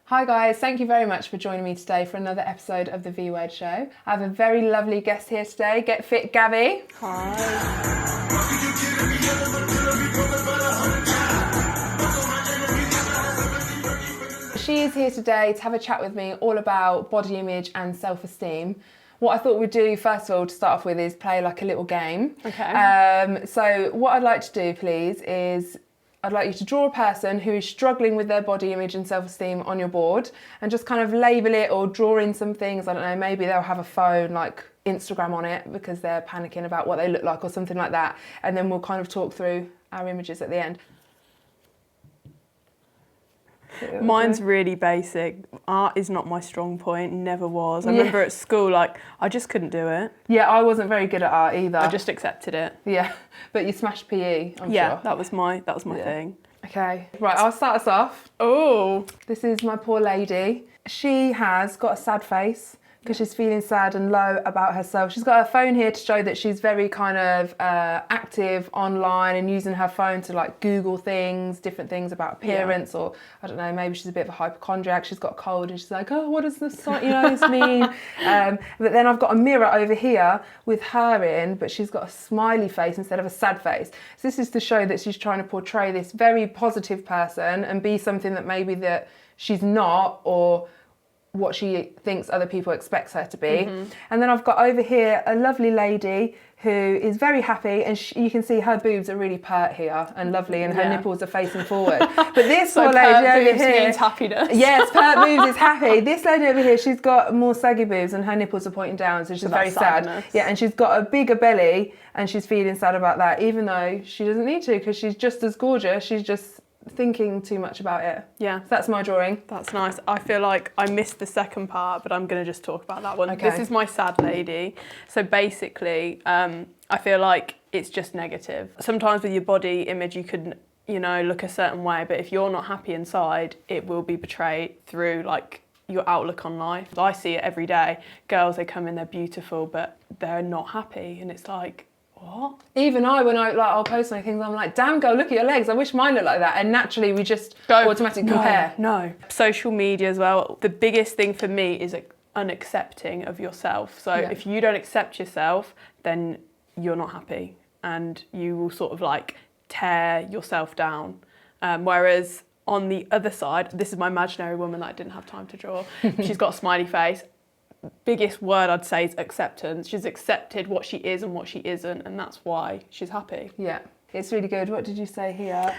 Hi guys, thank you very much for joining me today for another episode of the V Word Show. I have a very lovely guest here today, Get Fit Gabby. Hi. She is here today to have a chat with me all about body image and self-esteem. What I thought we'd do first of all to start off with is play like a little game. Okay. So what I'd like to do, please, is I'd like you to draw a person who is struggling with their body image and self-esteem on your board and just kind of label it or draw in some things. I don't know, maybe they'll have a phone like Instagram on it because they're panicking about what they look like or something like that. And then we'll kind of talk through our images at the end. Mine's really basic. Art is not my strong point, never was. I remember at school, like, I just couldn't do it. Yeah, I wasn't very good at art either. I just accepted it. Yeah, but you smashed PE, I'm Yeah, sure. that was my thing. Okay, right, I'll start us off. Oh. This is my poor lady. She has got a sad face because she's feeling sad and low about herself. She's got her phone here to show that she's very kind of active online and using her phone to like Google things, different things about appearance, or I don't know, maybe she's a bit of a hypochondriac. She's got a cold and she's like, oh, what does this mean? But then I've got a mirror over here with her in, but she's got a smiley face instead of a sad face. So this is to show that she's trying to portray this very positive person and be something that maybe that she's not, or what she thinks other people expect her to be. Mm-hmm. And then I've got over here a lovely lady who is very happy, and you can see her boobs are really pert here and lovely, and her nipples are facing forward. But this So poor lady over boobs here means happiness. Yes, pert boobs is happy. This lady over here, she's got more saggy boobs and her nipples are pointing down, so she's very sad. Yeah, and she's got a bigger belly and she's feeling sad about that, even though she doesn't need to because she's just as gorgeous. She's just thinking too much about it. Yeah. So that's my drawing. That's nice. I feel like I missed the second part, but I'm going to just talk about that one. Okay. This is my sad lady. So basically, I feel like it's just negative. Sometimes with your body image, you could, look a certain way, but if you're not happy inside, it will be portrayed through like your outlook on life. I see it every day. Girls, they come in, they're beautiful, but they're not happy, and it's like, what? Even when I'll post my things, I'm like, damn girl, look at your legs. I wish mine looked like that. And naturally we just automatically compare. No. Social media as well. The biggest thing for me is unaccepting of yourself. So if you don't accept yourself, then you're not happy and you will sort of like tear yourself down. Whereas on the other side, this is my imaginary woman that I didn't have time to draw. She's got a smiley face. Biggest word I'd say is acceptance. She's accepted what she is and what she isn't, and that's why she's happy. Yeah, it's really good. What did you say here?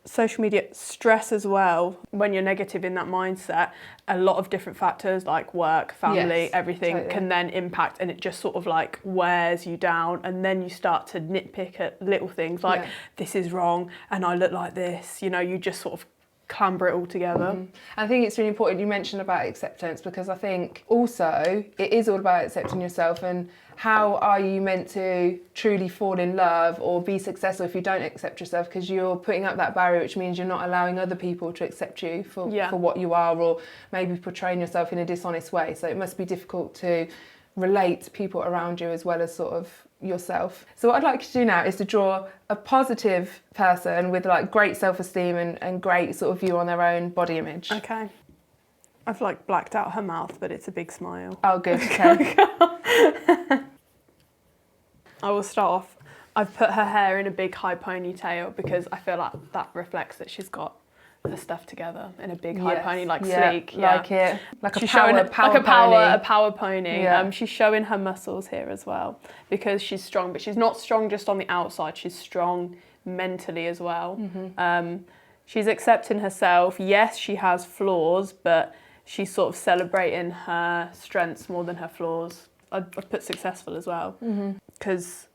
Social media, stress as well. When you're negative in that mindset, a lot of different factors like work, family, everything can then impact, and it just sort of like wears you down, and then you start to nitpick at little things like this is wrong and I look like this. You just sort of clamber it all together. Mm-hmm. I think it's really important you mentioned about acceptance, because I think also it is all about accepting yourself, and how are you meant to truly fall in love or be successful if you don't accept yourself, because you're putting up that barrier, which means you're not allowing other people to accept you for what you are, or maybe portraying yourself in a dishonest way. So it must be difficult to relate to people around you as well as sort of yourself. So what I'd like you to do now is to draw a positive person with like great self-esteem and great sort of view on their own body image. Okay. I've like blacked out her mouth, but it's a big smile. Oh, good. Okay. I will start off. I've put her hair in a big high ponytail because I feel like that reflects that she's got her stuff together in a big high pony, like sleek. Like it. Like she's a power pony. Yeah. She's showing her muscles here as well because she's strong, but she's not strong just on the outside. She's strong mentally as well. Mm-hmm. She's accepting herself. Yes, she has flaws, but she's sort of celebrating her strengths more than her flaws. I'd put successful as well because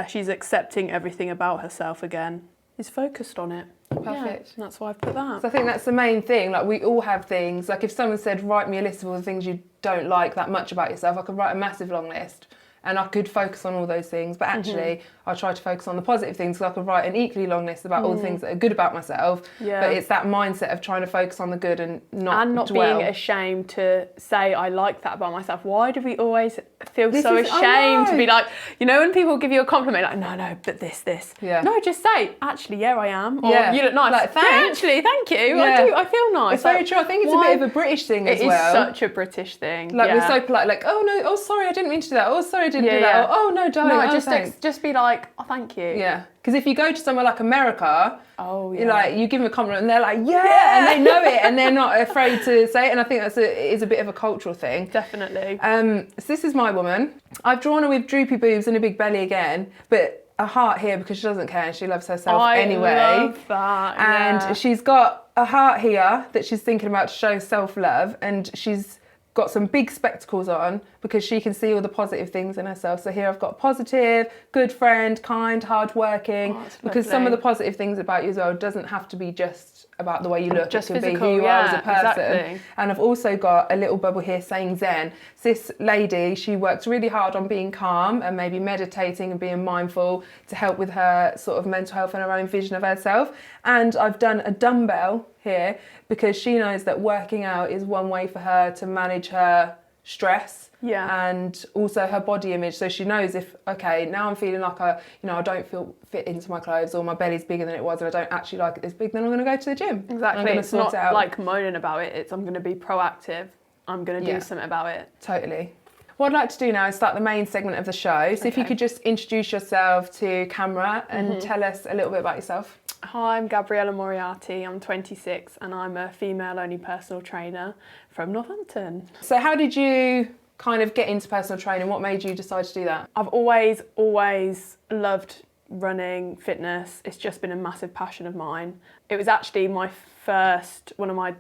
she's accepting everything about herself again. Is focused on it. Perfect. Yeah, that's why I've put that. So I think that's the main thing. Like, we all have things. Like, if someone said, write me a list of all the things you don't like that much about yourself, I could write a massive long list. And I could focus on all those things, but actually I try to focus on the positive things, so I could write an equally long list about all the things that are good about myself. Yeah. But it's that mindset of trying to focus on the good and not dwell. Being ashamed to say I like that about myself. Why do we always feel so ashamed to be like, You know, when people give you a compliment, like, no, but this. Yeah. No, just say, actually, yeah, I am. Or, Yeah. you look nice. Like, thanks. Yeah, actually, thank you. Yeah. I feel nice. It's very true. I think it's a bit of a British thing as well. It is such a British thing. Like, we're so polite, like, oh, no, oh, sorry, I didn't mean to do that. Oh, sorry, I didn't do that. Yeah. Oh, no, darling. No, just be like, oh, thank you. Yeah. Because if you go to somewhere like America, you're like, you give them a compliment and they're like, yeah, and they know it and they're not afraid to say it. And I think it is a bit of a cultural thing. Definitely. So this is my woman. I've drawn her with droopy boobs and a big belly again, but a heart here because she doesn't care and she loves herself anyway. I love that. And she's got a heart here that she's thinking about to show self-love, and she's got some big spectacles on because she can see all the positive things in herself. So here I've got positive, good friend, kind, hardworking, because some of the positive things about you as well doesn't have to be just about the way you look, just it can physical, be who you are as a person. Exactly. And I've also got a little bubble here saying Zen. So this lady, she works really hard on being calm and maybe meditating and being mindful to help with her sort of mental health and her own vision of herself. And I've done a dumbbell here because she knows that working out is one way for her to manage her stress and also her body image. So she knows if, okay, now I'm feeling like I don't feel fit into my clothes, or my belly's bigger than it was and I don't actually like it this big, then I'm going to go to the gym. Exactly. It's not like moaning about it. It's I'm going to be proactive. I'm going to do something about it. Totally. What I'd like to do now is start the main segment of the show. So if you could just introduce yourself to camera and tell us a little bit about yourself. Hi, I'm Gabriella Moriarty. I'm 26 and I'm a female-only personal trainer from Northampton. So how did you kind of get into personal training? What made you decide to do that? I've always loved running, fitness. It's just been a massive passion of mine. It was actually one of my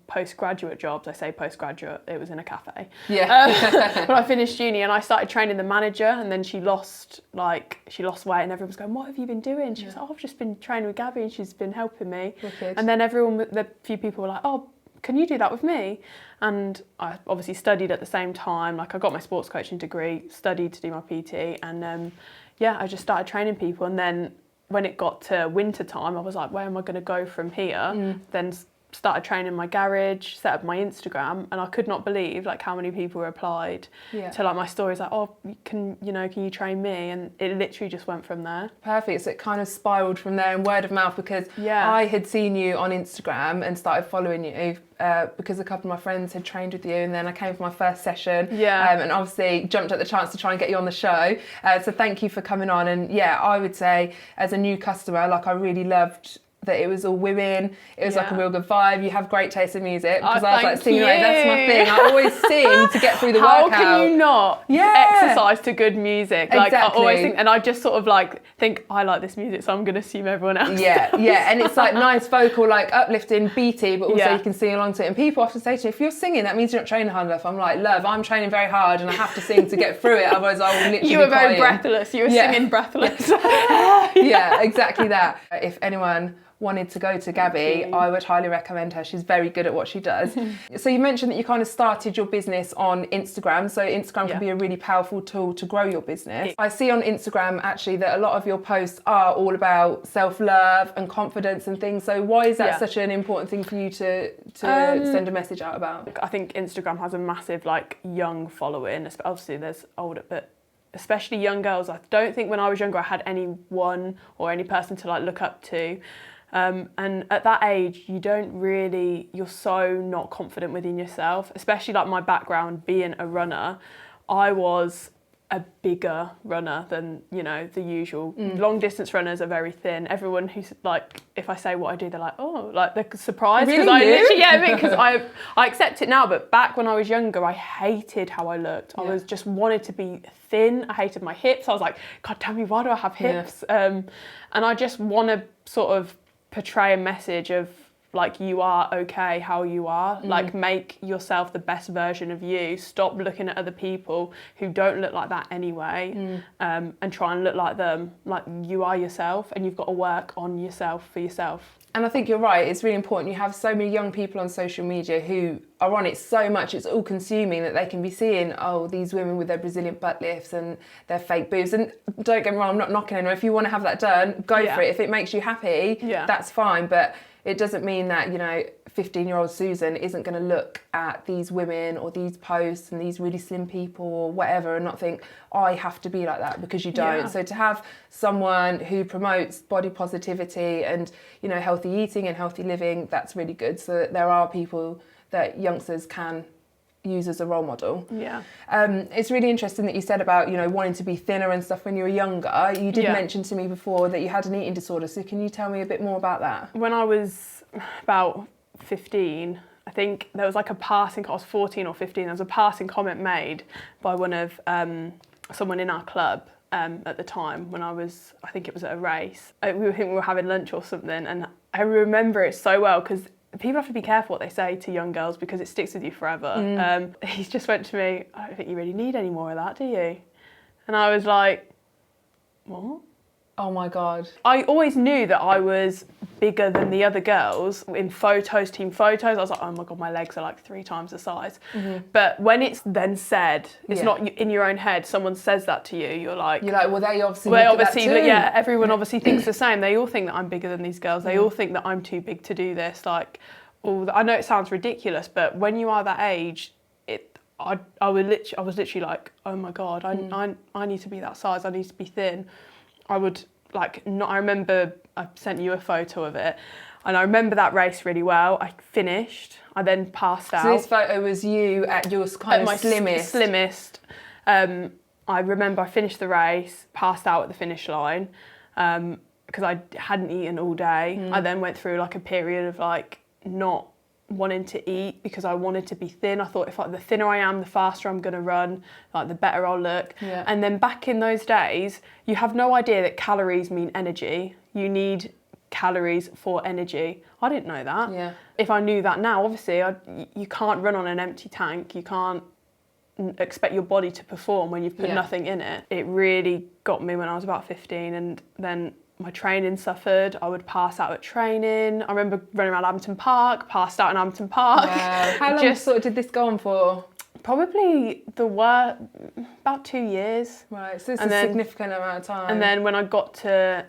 postgraduate jobs. I say postgraduate, it was in a cafe. Yeah. When I finished uni and I started training the manager, and then she lost weight and everyone was going, what have you been doing? She was like, oh, I've just been training with Gabby and she's been helping me. Wicked. And then the few people were like, oh, can you do that with me? And I obviously studied at the same time. Like, I got my sports coaching degree, studied to do my PT, and I just started training people. And then when it got to winter time, I was like, where am I going to go from here? Then started training my garage, set up my Instagram, and I could not believe like how many people replied to like my stories, like, oh, can you train me? And it literally just went from there. Perfect. So it kind of spiraled from there, and word of mouth, because I had seen you on Instagram and started following you because a couple of my friends had trained with you, and then I came for my first session and obviously jumped at the chance to try and get you on the show. So thank you for coming on. And I would say as a new customer, like, I really loved that it was all women. It was like a real good vibe. You have great taste in music, because I was like singing away. That's my thing. I always sing to get through the workout. How can you not exercise to good music? Like, exactly. I always think, and I just sort of like think, I like this music, so I'm going to assume everyone else does. And it's like nice vocal, like uplifting, beaty, but also you can sing along to it. And people often say to me, if you're singing, that means you're not training hard enough. I'm like, love, I'm training very hard and I have to sing to get through it, otherwise I will literally You were very breathless. You were singing breathless. Yeah, exactly that. If anyone wanted to go to Gabby, I would highly recommend her. She's very good at what she does. So you mentioned that you kind of started your business on Instagram. So Instagram can be a really powerful tool to grow your business. I see on Instagram actually that a lot of your posts are all about self-love and confidence and things. So why is that such an important thing for you to send a message out about? I think Instagram has a massive like young following. Obviously there's older, but especially young girls. I don't think when I was younger I had anyone or any person to like look up to. And at that age, you're so not confident within yourself, especially like my background being a runner. I was a bigger runner than, the usual. Long distance runners are very thin. Everyone who's like, if I say what I do, they're like, oh, like they're surprised. Really? Because I accept it now, but back when I was younger, I hated how I looked. I was just wanted to be thin. I hated my hips. I was like, God, tell me, why do I have hips? And I just want to sort of portray a message of like, you are okay how you are. Like, make yourself the best version of you. Stop looking at other people who don't look like that anyway, and try and look like them. Like, you are yourself, and you've got to work on yourself for yourself. And I think you're right, it's really important. You have so many young people on social media who are on it so much, it's all consuming, that they can be seeing, oh, these women with their Brazilian butt lifts and their fake boobs. And don't get me wrong, I'm not knocking anyone. If you want to have that done, go for it. If it makes you happy, that's fine. But it doesn't mean that, 15-year-old Susan isn't going to look at these women or these posts and these really slim people or whatever and not think, oh, I have to be like that, because you don't. Yeah. So to have someone who promotes body positivity and, healthy eating and healthy living, that's really good. So that there are people that youngsters can use as a role model. Yeah. It's really interesting that you said about, wanting to be thinner and stuff when you were younger. You did mention to me before that you had an eating disorder. So can you tell me a bit more about that? When I was about 15, I think there was like I was 14 or 15, there was a passing comment made by one of someone in our club at the time when I think it was at a race. We were having lunch or something, and I remember it so well because people have to be careful what they say to young girls because it sticks with you forever. He just went to me, I don't think you really need any more of that, do you? And I was like, what? Oh my God. I always knew that I was bigger than the other girls in team photos. I was like, oh my God, my legs are like 3 times the size. But when it's then said, it's not in your own head, someone says that to you, you're like, well, they obviously look at that too. Yeah, everyone obviously thinks the same. They all think that I'm bigger than these girls. They all think that I'm too big to do this. Like, I know it sounds ridiculous, but when you are that age, I was literally like, oh my God, I need to be that size. I need to be thin. I remember I sent you a photo of it, and I remember that race really well. I finished. I then passed out. So this photo was you at your kind of slimmest. Slimmest. I remember I finished the race, passed out at the finish line, because I hadn't eaten all day. I then went through like a period of like not wanting to eat because I wanted to be thin. I thought if the thinner I am, the faster I'm going to run, like the better I'll look. Yeah. And then back in those days, you have no idea that calories mean energy. You need calories for energy. I didn't know that. Yeah. If I knew that now, obviously, you can't run on an empty tank. You can't expect your body to perform when you've put nothing in it. It really got me when I was about 15, and then my training suffered. I would pass out at training. I remember running around Hampton Park, passed out in Hampton Park. Wow. How long did this go on for? Probably about 2 years. Right, so it's a significant amount of time. And then when I got to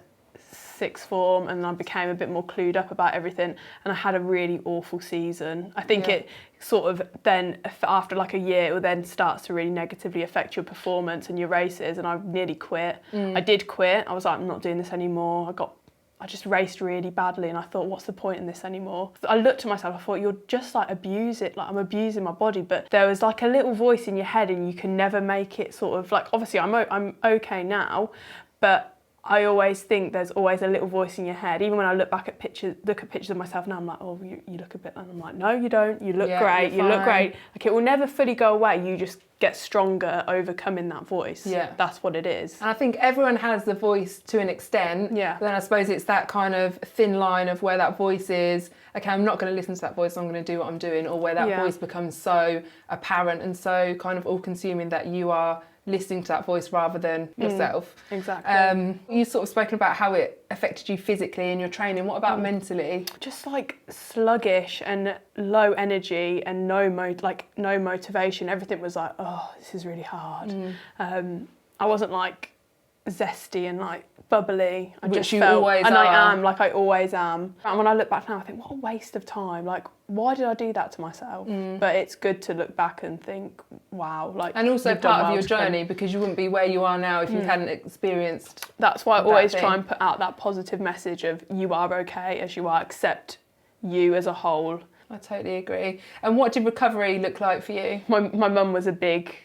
sixth form and I became a bit more clued up about everything, and I had a really awful season. I think it sort of then, after like a year, it then starts to really negatively affect your performance and your races, and I nearly quit. I did quit. I was like, I'm not doing this anymore. I just raced really badly, and I thought, what's the point in this anymore? I looked at myself, I thought, you're just like abuse it, like I'm abusing my body. But there was like a little voice in your head, and you can never make it sort of like, obviously I'm okay now, but I always think there's always a little voice in your head. Even when I look at pictures of myself now, I'm like, oh, you look a bit, and I'm like, no, you don't. You look great. You look great. Like, it will never fully go away. You just get stronger overcoming that voice. Yeah. That's what it is. And I think everyone has the voice to an extent. Yeah. But then I suppose it's that kind of thin line of where that voice is, okay, I'm not going to listen to that voice, I'm going to do what I'm doing, or where that voice becomes so apparent and so kind of all-consuming that you are listening to that voice rather than yourself. Exactly. You've sort of spoken about how it affected you physically in your training. What about mentally? Just like sluggish and low energy and no motivation. Everything was like, oh, this is really hard. I wasn't like zesty and like bubbly. I Which just you felt, always and are. I am, like I always am. And when I look back now, I think, what a waste of time. Like, why did I do that to myself? But it's good to look back and think, wow. Like, and also part of your journey, because you wouldn't be where you are now if you hadn't experienced. That's why I always try and put out that positive message of you are okay as you are, accept you as a whole. I totally agree. And what did recovery look like for you? My mum was a big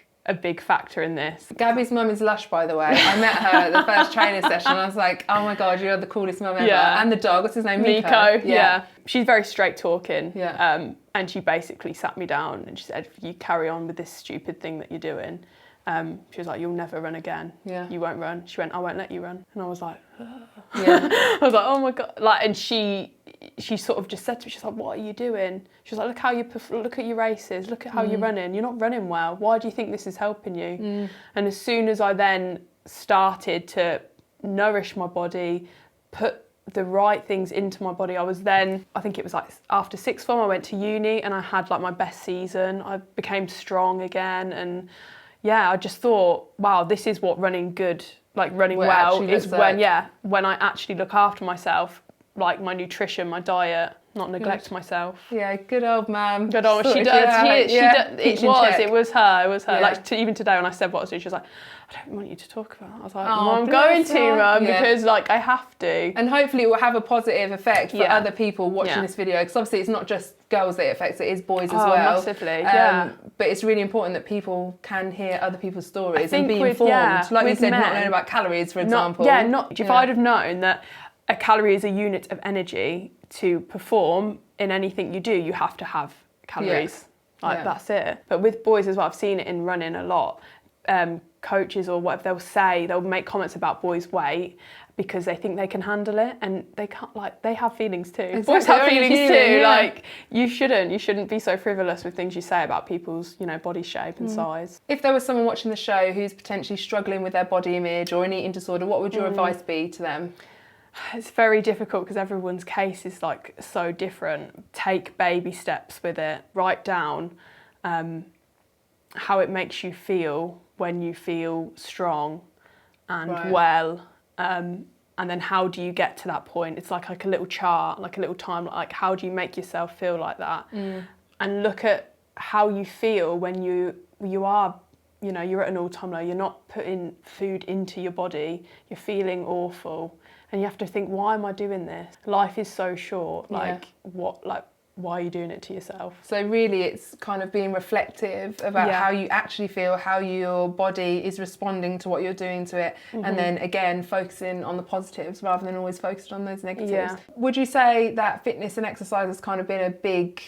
factor in this. Gabby's mum is lush, by the way. I met her at the first training session. I was like, oh my God, you're the coolest mum ever. Yeah. And the dog, what's his name? Miko. Yeah. She's very straight talking. Yeah. And she basically sat me down and she said, if you carry on with this stupid thing that you're doing, she was like, you'll never run again. Yeah. You won't run. She went, I won't let you run. And I was like, yeah. I was like, oh my God. Like, and she sort of just said to me, she's like, what are you doing? She was like, look at your races, look at how you're running. You're not running well. Why do you think this is helping you? And as soon as I then started to nourish my body, put the right things into my body, I think it was like after sixth form, I went to uni and I had like my best season. I became strong again, and yeah, I just thought, wow, this is what running well is when I actually look after myself, like my nutrition, my diet, not neglect myself. Yeah, good old mum. Good old, she does. It was her. Yeah. Like even today when I said what I was doing, she was like, I don't want you to talk about it. I was like, Oh, I'm going to, Mum, Yeah. because like I have to. And hopefully it will have a positive effect for Yeah. other people watching Yeah. this video, because obviously it's not just girls that it affects, it is boys as Oh, well. massively, yeah. But it's really important that people can hear other people's stories and think be with- informed. yeah, Like you with said, not men, knowing about calories, for example. If I'd have known that a calorie is a unit of energy, to perform in anything you do, you have to have calories. That's it. But with boys as well, I've seen it in running a lot. Coaches or whatever, they'll make comments about boys' weight because they think they can handle it, and they can't. Like, they have feelings too. Exactly. Boys have feelings too. Yeah. Like, you shouldn't be so frivolous with things you say about people's, body shape and size. If there was someone watching the show who's potentially struggling with their body image or an eating disorder, what would your advice be to them? It's very difficult because everyone's case is like so different. Take baby steps with it. Write down how it makes you feel when you feel strong and well, and then how do you get to that point? It's like a little chart, like a little time, like how do you make yourself feel like that? And look at how you feel when you are, you're at an all-time low, you're not putting food into your body, you're feeling awful, and you have to think, why am I doing this? Life is so short, why are you doing it to yourself? So really it's kind of being reflective about how you actually feel, how your body is responding to what you're doing to it, and then again focusing on the positives rather than always focused on those negatives. Would you say that fitness and exercise has kind of been a big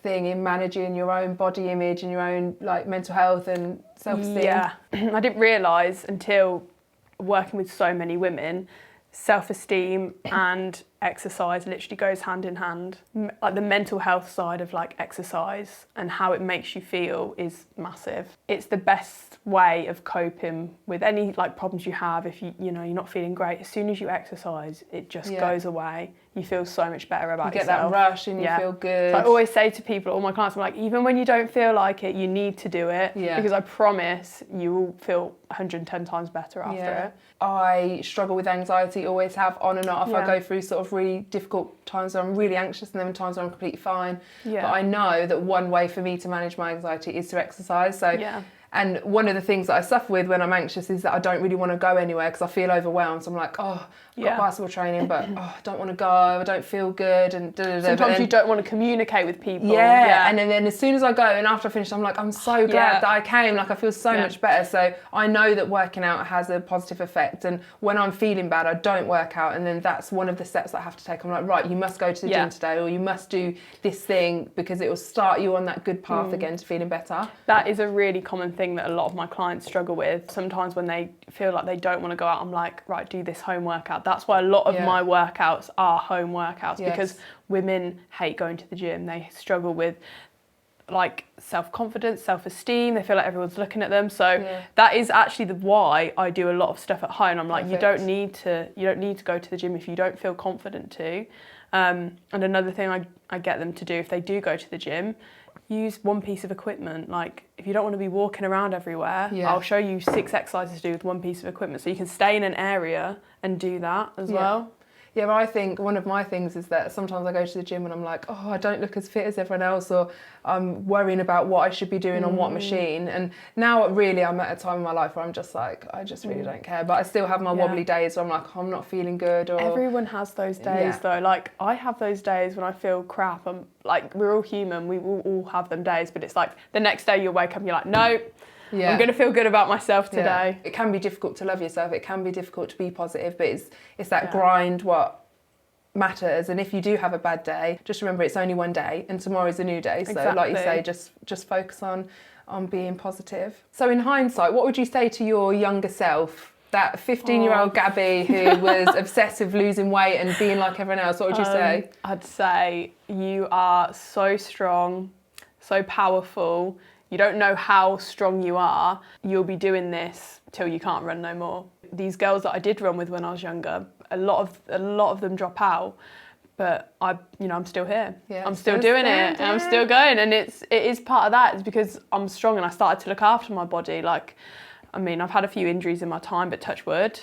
thing in managing your own body image and your own like mental health and self-esteem? Yeah, I didn't realise until working with so many women, self-esteem and exercise literally goes hand in hand. Like the mental health side of like exercise and how it makes you feel is massive. It's the best way of coping with any like problems you have. If you're not feeling great, as soon as you exercise, it just goes away. You feel so much better about yourself. You get that rush and you feel good. So I always say to people, all my clients, I'm like, even when you don't feel like it, you need to do it, because I promise you will feel 110 times better after it. I struggle with anxiety, always have, on and off. I go through sort of really difficult times where I'm really anxious and then times where I'm completely fine. But I know that one way for me to manage my anxiety is to exercise. So and one of the things that I suffer with when I'm anxious is that I don't really want to go anywhere because I feel overwhelmed. So I'm like, I've got basketball training, but I don't want to go, I don't feel good. And sometimes you don't want to communicate with people. And then as soon as I go and after I finish, I'm like, I'm so glad that I came. Like, I feel so much better. So I know that working out has a positive effect. And when I'm feeling bad, I don't work out. And then that's one of the steps that I have to take. I'm like, right, you must go to the gym today, or you must do this thing because it will start you on that good path again to feeling better. That is a really common thing that a lot of my clients struggle with. Sometimes when they feel like they don't want to go out, I'm like, right, do this home workout. That's why a lot of my workouts are home workouts, because women hate going to the gym. They struggle with like self-confidence, self-esteem. They feel like everyone's looking at them. So that is actually why I do a lot of stuff at home. I'm like, you don't need to go to the gym if you don't feel confident to. And another thing I get them to do if they do go to the gym, use one piece of equipment. Like, if you don't want to be walking around everywhere, I'll show you 6 exercises to do with one piece of equipment, so you can stay in an area and do that as well. Yeah, but I think one of my things is that sometimes I go to the gym and I'm like, I don't look as fit as everyone else, or I'm worrying about what I should be doing on what machine. And now really I'm at a time in my life where I'm just like, I just really don't care. But I still have my wobbly days where I'm like, I'm not feeling good. Or everyone has those days though. Like, I have those days when I feel crap. I'm like, we're all human. We will all have them days. But it's like the next day you'll wake up and you're like, no. I'm going to feel good about myself today. It can be difficult to love yourself. It can be difficult to be positive, but it's that grind what matters. And if you do have a bad day, just remember it's only one day and tomorrow's a new day. So like you say, just focus on being positive. So in hindsight, what would you say to your younger self? That 15-year-old Gabby who was obsessed with losing weight and being like everyone else, what would you say? I'd say you are so strong, so powerful. You don't know how strong you are. You'll be doing this till you can't run no more. These girls that I did run with when I was younger, a lot of them drop out, but I'm still here. I'm still doing it, and I'm still going, and it is part of that. It's because I'm strong and I started to look after my body. Like, I mean, I've had a few injuries in my time, but touch wood,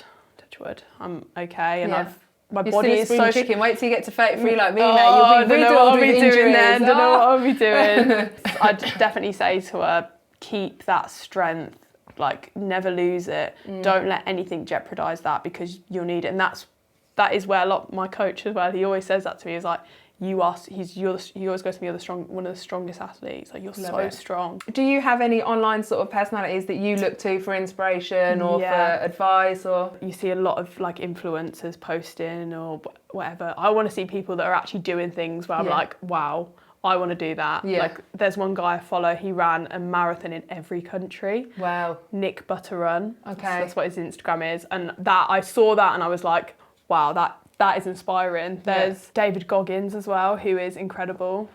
I'm okay, and my You're body still a is so chicken. Wait till you get to 33 like me, mate. Oh, You'll be don't know what I'll riddled be with doing injuries. then. Don't know what I'll be doing. I'd definitely say to her, keep that strength. Like, never lose it. Don't let anything jeopardize that, because you'll need it. And that is where my coach as well, he always says that to me, is like, he always goes to me, one of the strongest athletes. Like, you're so strong. Do you have any online sort of personalities that you look to for inspiration or for advice? Or you see a lot of like influencers posting or whatever. I want to see people that are actually doing things where I'm like, wow, I want to do that. Like, there's one guy I follow, he ran a marathon in every country. Wow. Nick Butterrun. Okay. So that's what his Instagram is. And I saw that and I was like, wow, that is inspiring. There's David Goggins as well, who is incredible.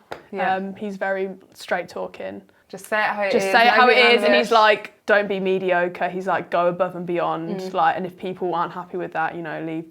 He's very straight talking. Just say it how it is. Just say it how it is. And he's like, don't be mediocre. He's like, go above and beyond. Like, and if people aren't happy with that, leave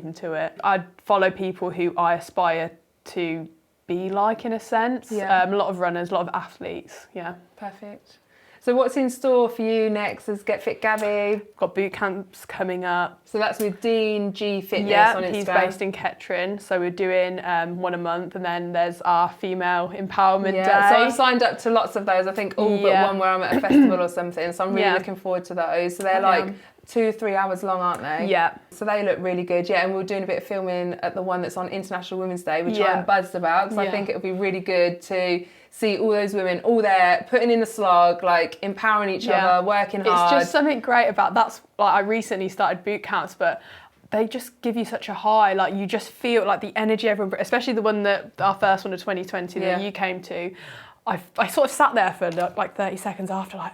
them to it. I'd follow people who I aspire to be like, in a sense. A lot of runners, a lot of athletes. Yeah. Perfect. So what's in store for you next as Get Fit Gabby? Got boot camps coming up. So that's with Dean G Fitness on Instagram. He's based in Kettering, so we're doing one a month, and then there's our female empowerment day. So I've signed up to lots of those. I think all but one where I'm at a festival or something. So I'm really looking forward to those. So they're like 2-3 hours long, aren't they? Yeah. So they look really good. Yeah, and we're doing a bit of filming at the one that's on International Women's Day, which I'm buzzed about, because I think it'll be really good to see all those women all there putting in the slog, like empowering each other, working hard. It's just something great about that's like, I recently started boot camps, but they just give you such a high. Like, you just feel like the energy everyone, especially the one that our first one of 2020 that you came to. I sort of sat there for like 30 seconds after, like,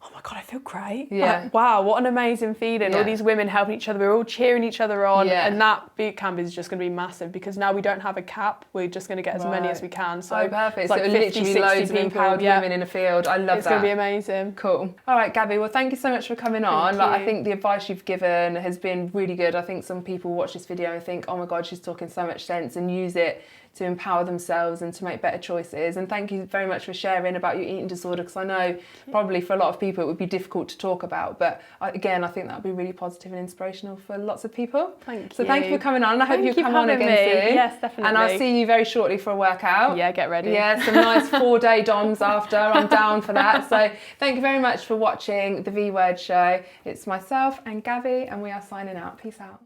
oh my God, I feel great. Yeah. Like, wow, what an amazing feeling. Yeah. All these women helping each other. We're all cheering each other on. Yeah. And that boot camp is just going to be massive, because now we don't have a cap. We're just going to get as many as we can. So perfect. It's like so 50, literally 60 loads of empowered women in a field. I love that. It's going to be amazing. Cool. All right, Gabby, well, thank you so much for coming on. Thank you. I think the advice you've given has been really good. I think some people watch this video and think, oh my God, she's talking so much sense, and use it to empower themselves and to make better choices. And thank you very much for sharing about your eating disorder, because I know probably for a lot of people it would be difficult to talk about, but again, I think that would be really positive and inspirational for lots of people. So thank you for coming on, and I hope you come on again soon. Yes, definitely. And I'll see you very shortly for a workout. Yeah, get ready. Yeah, some nice 4-day DOMs after. I'm down for that. So thank you very much for watching the V Word Show. It's myself and Gabby, and we are signing out. Peace out.